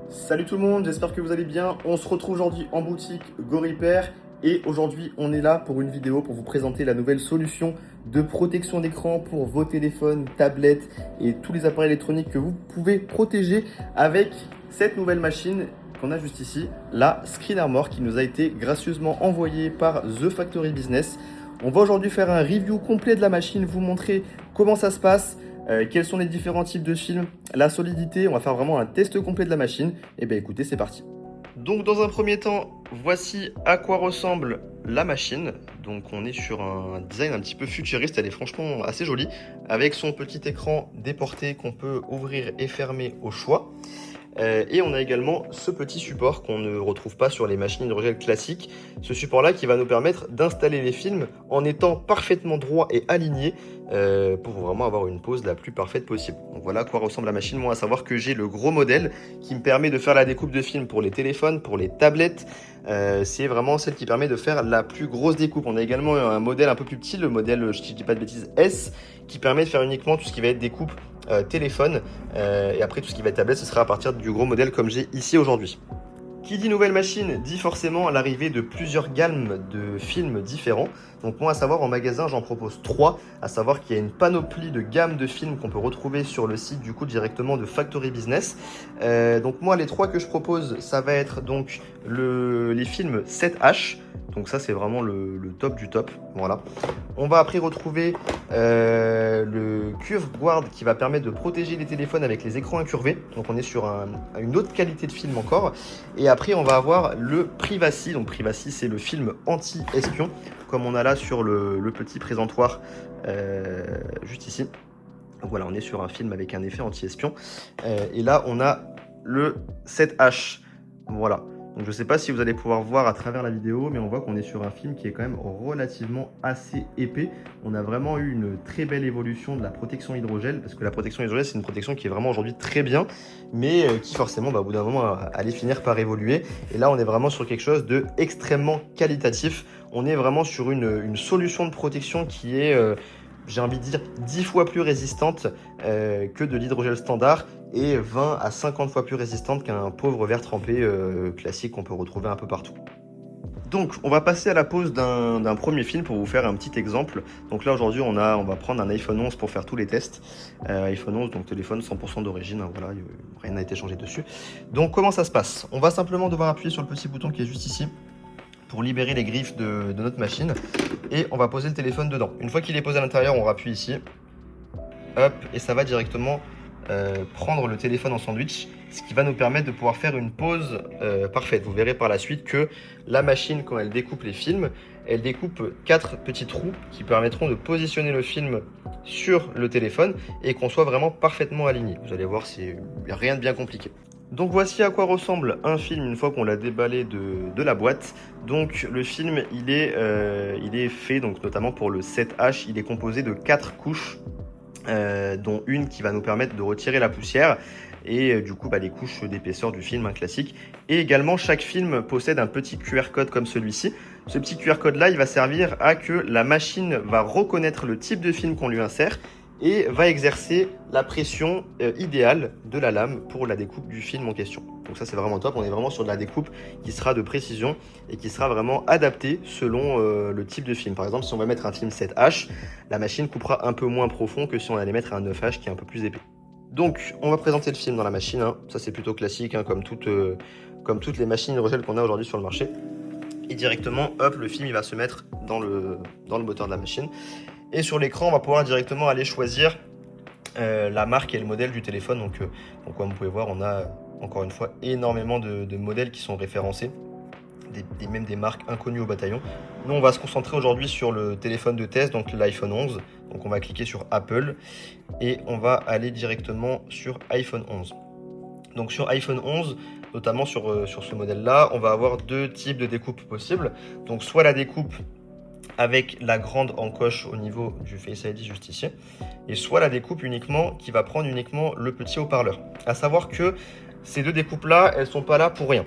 Salut tout le monde, j'espère que vous allez bien. On se retrouve aujourd'hui en boutique GoRepair et aujourd'hui on est là pour une vidéo pour vous présenter la nouvelle solution de protection d'écran pour vos téléphones, tablettes et tous les appareils électroniques que vous pouvez protéger avec cette nouvelle machine qu'on a juste ici, la Screen Armor, qui nous a été gracieusement envoyée par The Factory Business. On va aujourd'hui faire un review complet de la machine, vous montrer comment ça se passe, quels sont les différents types de films, la solidité. On va faire vraiment un test complet de la machine. Et bien écoutez, c'est parti. Donc dans un premier temps, voici à quoi ressemble la machine. Donc on est sur un design un petit peu futuriste, elle est franchement assez jolie, avec son petit écran déporté qu'on peut ouvrir et fermer au choix. Et on a également ce petit support qu'on ne retrouve pas sur les machines hydrogel classiques. Ce support-là qui va nous permettre d'installer les films en étant parfaitement droit et aligné pour vraiment avoir une pose la plus parfaite possible. Donc voilà à quoi ressemble la machine. Moi, à savoir que j'ai le gros modèle qui me permet de faire la découpe de films pour les téléphones, pour les tablettes. C'est vraiment celle qui permet de faire la plus grosse découpe. On a également un modèle un peu plus petit, le modèle, je ne dis pas de bêtises, S, qui permet de faire uniquement tout ce qui va être découpe téléphone, et après tout ce qui va être tablette, ce sera à partir du gros modèle comme j'ai ici aujourd'hui. Qui dit nouvelle machine dit forcément l'arrivée de plusieurs gammes de films différents. Donc moi, à savoir, en magasin, j'en propose 3, à savoir qu'il y a une panoplie de gammes de films qu'on peut retrouver sur le site du coup directement de Factory Business. Donc moi, les 3 que je propose, ça va être donc les films 7H. Donc ça, c'est vraiment le top du top. Voilà. On va après retrouver le Curve Guard qui va permettre de protéger les téléphones avec les écrans incurvés. Donc on est sur une autre qualité de film encore. Et après, on va avoir le Privacy. Donc Privacy, c'est le film anti-espion, comme on a là sur le petit présentoir juste ici. Donc voilà, on est sur un film avec un effet anti-espion. Et là, on a le 7H. Voilà. Donc je ne sais pas si vous allez pouvoir voir à travers la vidéo, mais on voit qu'on est sur un film qui est quand même relativement assez épais. On a vraiment eu une très belle évolution de la protection hydrogel, parce que la protection hydrogel, c'est une protection qui est vraiment aujourd'hui très bien, mais qui forcément, au bout d'un moment, allait finir par évoluer. Et là, on est vraiment sur quelque chose de extrêmement qualitatif. On est vraiment sur une solution de protection qui est, j'ai envie de dire, 10 fois plus résistante que de l'hydrogel standard, et 20 à 50 fois plus résistante qu'un pauvre verre trempé classique qu'on peut retrouver un peu partout. Donc on va passer à la pose d'un premier film pour vous faire un petit exemple. Donc là aujourd'hui on va prendre un iPhone 11 pour faire tous les tests. iPhone 11, donc téléphone 100% d'origine, hein, voilà, rien n'a été changé dessus. Donc comment ça se passe? On va simplement devoir appuyer sur le petit bouton qui est juste ici pour libérer les griffes de notre machine, et on va poser le téléphone dedans. Une fois qu'il est posé à l'intérieur, on appuie ici, hop, et ça va directement prendre le téléphone en sandwich, ce qui va nous permettre de pouvoir faire une pose parfaite. Vous verrez par la suite que la machine, quand elle découpe les films, elle découpe 4 petits trous qui permettront de positionner le film sur le téléphone et qu'on soit vraiment parfaitement aligné. Vous allez voir, c'est rien de bien compliqué. Donc voici à quoi ressemble un film une fois qu'on l'a déballé de la boîte. Donc le film, il est fait, donc notamment pour le 7H, il est composé de 4 couches, dont une qui va nous permettre de retirer la poussière et du coup les couches d'épaisseur du film, classique. Et également, chaque film possède un petit QR code comme celui-ci. Ce petit QR code là, il va servir à que la machine va reconnaître le type de film qu'on lui insère et va exercer la pression idéale de la lame pour la découpe du film en question. Donc ça, c'est vraiment top. On est vraiment sur de la découpe qui sera de précision et qui sera vraiment adaptée selon le type de film. Par exemple, si on va mettre un film 7H, la machine coupera un peu moins profond que si on allait mettre un 9H qui est un peu plus épais. Donc, on va présenter le film dans la machine, hein. Ça, c'est plutôt classique, hein, comme toutes les machines hydrogel qu'on a aujourd'hui sur le marché. Et directement, hop, le film il va se mettre dans le moteur de la machine. Et sur l'écran, on va pouvoir directement aller choisir la marque et le modèle du téléphone. Donc comme vous pouvez voir, on a encore une fois énormément de modèles qui sont référencés, même des marques inconnues au bataillon. Nous, on va se concentrer aujourd'hui sur le téléphone de test, donc l'iPhone 11. Donc on va cliquer sur Apple et on va aller directement sur iPhone 11. Donc sur iPhone 11, notamment sur ce modèle-là, on va avoir 2 types de découpes possibles. Donc soit la découpe avec la grande encoche au niveau du Face ID juste ici, et soit la découpe uniquement qui va prendre uniquement le petit haut-parleur. À savoir que ces 2 découpes-là, elles sont pas là pour rien.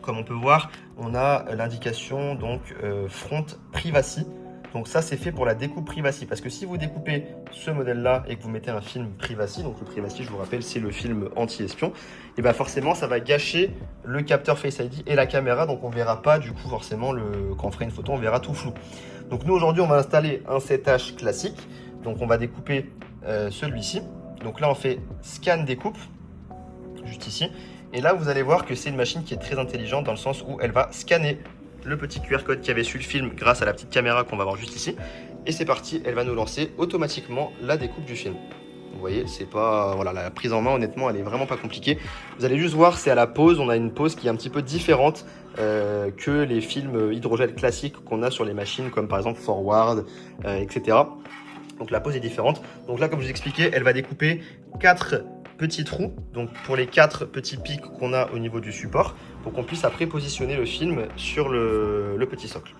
Comme on peut voir, on a l'indication donc Front Privacy. Donc ça, c'est fait pour la découpe Privacy. Parce que si vous découpez ce modèle-là et que vous mettez un film Privacy, donc le Privacy, je vous rappelle, c'est le film anti-espion, et bien forcément, ça va gâcher le capteur Face ID et la caméra. Donc on ne verra pas, du coup, forcément, quand on fera une photo, on verra tout flou. Donc nous, aujourd'hui, on va installer un 7H classique. Donc on va découper celui-ci. Donc là, on fait scan découpe, juste ici. Et là, vous allez voir que c'est une machine qui est très intelligente dans le sens où elle va scanner le petit QR code qui avait sur le film grâce à la petite caméra qu'on va voir juste ici. Et c'est parti, elle va nous lancer automatiquement la découpe du film. Vous voyez, c'est pas... Voilà, la prise en main, honnêtement, elle est vraiment pas compliquée. Vous allez juste voir, c'est à la pose. On a une pose qui est un petit peu différente que les films hydrogel classiques qu'on a sur les machines, comme par exemple Forward, etc. Donc la pose est différente. Donc là, comme je vous expliquais, elle va découper 4 petits trous, donc pour les 4 petits pics qu'on a au niveau du support, pour qu'on puisse après positionner le film sur le petit socle.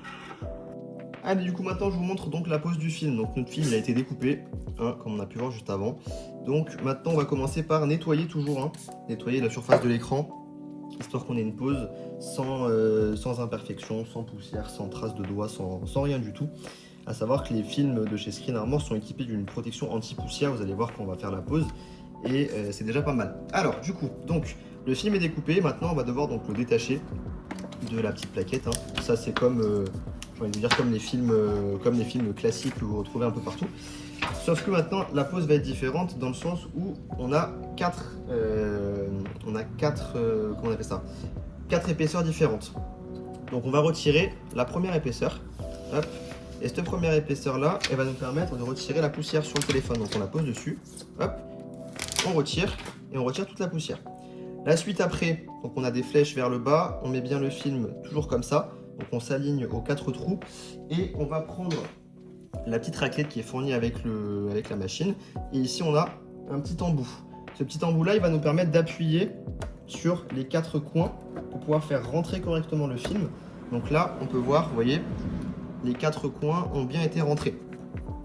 Allez, du coup maintenant je vous montre donc la pose du film. Donc notre film il a été découpé, hein, comme on a pu voir juste avant. Donc maintenant on va commencer par nettoyer toujours, hein, nettoyer la surface de l'écran, histoire qu'on ait une pose sans imperfection, sans poussière, sans traces de doigts, sans rien du tout. À savoir que les films de chez Screen Armor sont équipés d'une protection anti-poussière, vous allez voir quand on va faire la pose. Et c'est déjà pas mal. Alors du coup, donc le film est découpé, maintenant on va devoir donc le détacher de la petite plaquette, hein. Ça c'est comme, j'ai envie de dire comme les films classiques que vous retrouvez un peu partout. Sauf que maintenant la pose va être différente dans le sens où on a 4 comment on appelle ça, 4 épaisseurs différentes. Donc on va retirer la première épaisseur, hop. Et cette première épaisseur là, elle va nous permettre de retirer la poussière sur le téléphone. Donc on la pose dessus, hop. On retire et on retire toute la poussière. La suite après, donc on a des flèches vers le bas, on met bien le film toujours comme ça, donc on s'aligne aux 4 trous et on va prendre la petite raclette qui est fournie avec la machine et ici on a un petit embout. Ce petit embout là il va nous permettre d'appuyer sur les 4 coins pour pouvoir faire rentrer correctement le film. Donc là on peut voir, vous voyez, les 4 coins ont bien été rentrés.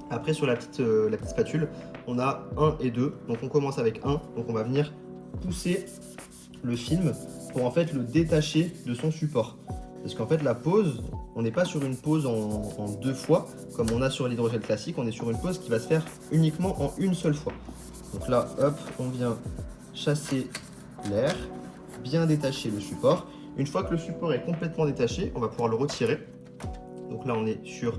Après sur la petite spatule, on a 1 et 2. Donc on commence avec 1. Donc on va venir pousser le film pour en fait le détacher de son support. Parce qu'en fait la pose, on n'est pas sur une pose en 2 fois comme on a sur l'hydrogel classique. On est sur une pose qui va se faire uniquement en une seule fois. Donc là, hop, on vient chasser l'air, bien détacher le support. Une fois que le support est complètement détaché, on va pouvoir le retirer. Donc là on est sur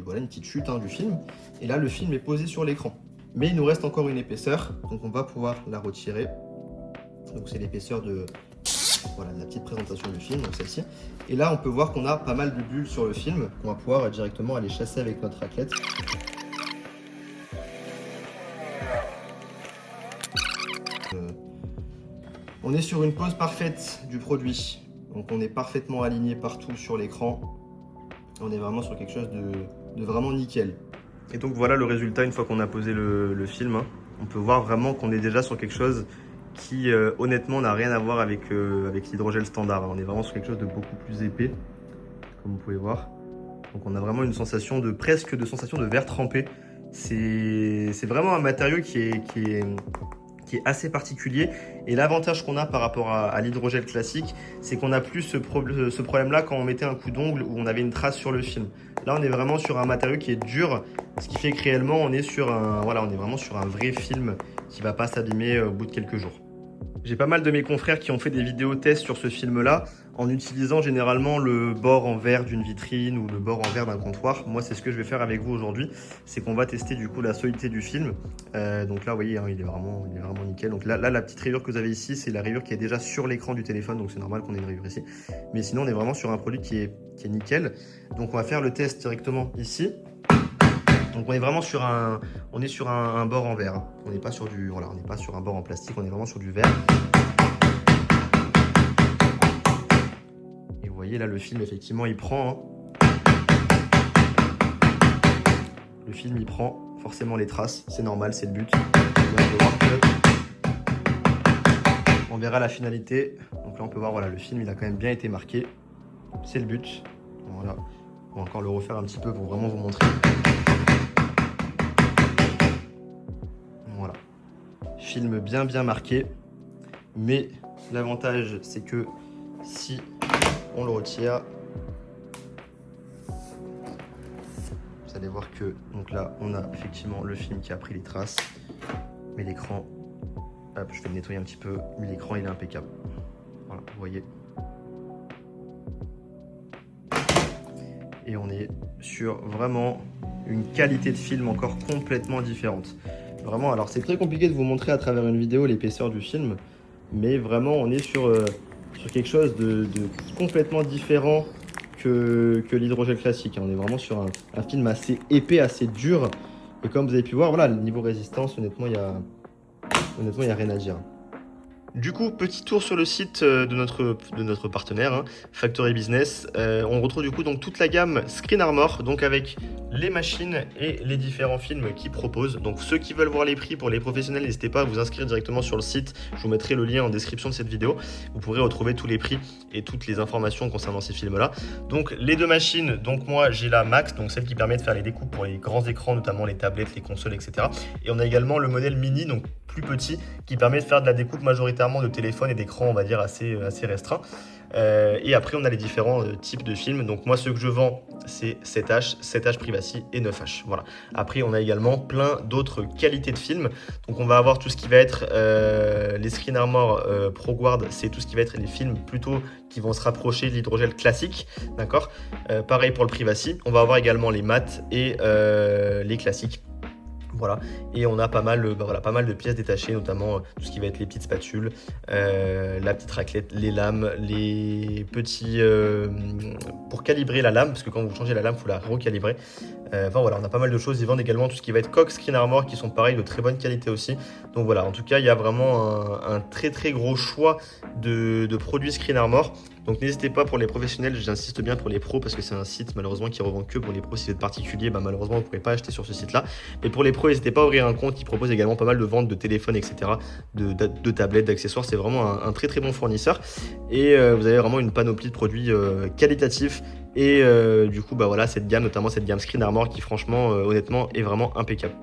voilà, une petite chute, hein, du film. Et là, le film est posé sur l'écran. Mais il nous reste encore une épaisseur, donc on va pouvoir la retirer. Donc c'est l'épaisseur de la petite présentation du film, donc celle-ci. Et là, on peut voir qu'on a pas mal de bulles sur le film, qu'on va pouvoir directement aller chasser avec notre raclette. On est sur une pose parfaite du produit. Donc on est parfaitement aligné partout sur l'écran. On est vraiment sur quelque chose de vraiment nickel. Et donc voilà le résultat une fois qu'on a posé le film, hein. On peut voir vraiment qu'on est déjà sur quelque chose qui honnêtement n'a rien à voir avec l'hydrogel standard, hein. On est vraiment sur quelque chose de beaucoup plus épais, comme vous pouvez voir. Donc on a vraiment une sensation de sensation de verre trempé. C'est vraiment un matériau qui est assez particulier. Et l'avantage qu'on a par rapport à l'hydrogel classique, c'est qu'on n'a plus ce problème-là quand on mettait un coup d'ongle où on avait une trace sur le film. Là, on est vraiment sur un matériau qui est dur, ce qui fait que réellement, on est vraiment sur un vrai film qui ne va pas s'abîmer au bout de quelques jours. J'ai pas mal de mes confrères qui ont fait des vidéos tests sur ce film-là en utilisant généralement le bord en verre d'une vitrine ou le bord en verre d'un comptoir. Moi, c'est ce que je vais faire avec vous aujourd'hui. C'est qu'on va tester du coup la solidité du film. Donc là, vous voyez, hein, il est vraiment nickel. Donc là, la petite rayure que vous avez ici, c'est la rayure qui est déjà sur l'écran du téléphone. Donc c'est normal qu'on ait une rayure ici. Mais sinon, on est vraiment sur un produit qui est nickel. Donc on va faire le test directement ici. Donc on est vraiment sur un bord en verre. On n'est pas sur on n'est pas sur un bord en plastique, on est vraiment sur du verre. Et vous voyez là le film effectivement il prend, hein. Le film il prend forcément les traces, c'est normal, c'est le but. On verra la finalité. Donc là on peut voir voilà, le film il a quand même bien été marqué. C'est le but. Voilà. On va encore le refaire un petit peu pour vraiment vous montrer. Voilà. Film bien marqué. Mais l'avantage c'est que si on le retire, allez voir que donc là, on a effectivement le film qui a pris les traces. Mais l'écran, hop, je vais le nettoyer un petit peu, mais l'écran il est impeccable. Voilà, vous voyez. Et on est sur vraiment une qualité de film encore complètement différente. Vraiment, alors c'est très compliqué de vous montrer à travers une vidéo l'épaisseur du film, mais vraiment on est sur quelque chose de complètement différent que l'hydrogel classique. On est vraiment sur un film assez épais, assez dur. Et comme vous avez pu voir, voilà, le niveau résistance, honnêtement, il y a rien à dire. Du coup, petit tour sur le site de notre partenaire, hein, Factory Business. On retrouve du coup donc toute la gamme Screen Armor, donc avec les machines et les différents films qu'ils proposent. Donc ceux qui veulent voir les prix pour les professionnels, n'hésitez pas à vous inscrire directement sur le site. Je vous mettrai le lien en description de cette vidéo. Vous pourrez retrouver tous les prix et toutes les informations concernant ces films-là. Donc les deux machines, donc moi j'ai la Max, donc celle qui permet de faire les découpes pour les grands écrans, notamment les tablettes, les consoles, etc. Et on a également le modèle mini, donc plus petit, qui permet de faire de la découpe majoritairement de téléphone et d'écran, on va dire, assez restreint. Et après, on a les différents types de films. Donc moi, ceux que je vends, c'est 7H, 7H Privacy et 9H. Voilà. Après, on a également plein d'autres qualités de films. Donc on va avoir tout ce qui va être les Screen Armor ProGuard, c'est tout ce qui va être les films plutôt qui vont se rapprocher de l'hydrogel classique. D'accord. Pareil pour le Privacy. On va avoir également les mat et les classiques. Voilà, et on a pas mal de pièces détachées, notamment tout ce qui va être les petites spatules, la petite raclette, les lames, les petits... pour calibrer la lame, parce que quand vous changez la lame, il faut la recalibrer. Enfin voilà, on a pas mal de choses. Ils vendent également tout ce qui va être coque, Screen Armor, qui sont pareils, de très bonne qualité aussi. Donc voilà, en tout cas, il y a vraiment un très très gros choix de produits Screen Armor. Donc n'hésitez pas pour les professionnels, j'insiste bien pour les pros parce que c'est un site malheureusement qui revend que pour les pros. Si vous êtes particulier, bah, malheureusement vous ne pourrez pas acheter sur ce site-là. Mais pour les pros, n'hésitez pas à ouvrir un compte. Ils proposent également pas mal de ventes de téléphones, etc., de tablettes, d'accessoires. C'est vraiment un très très bon fournisseur. Et vous avez vraiment une panoplie de produits qualitatifs. Et du coup, bah voilà, cette gamme, notamment cette gamme Screen Armor qui franchement, honnêtement, est vraiment impeccable.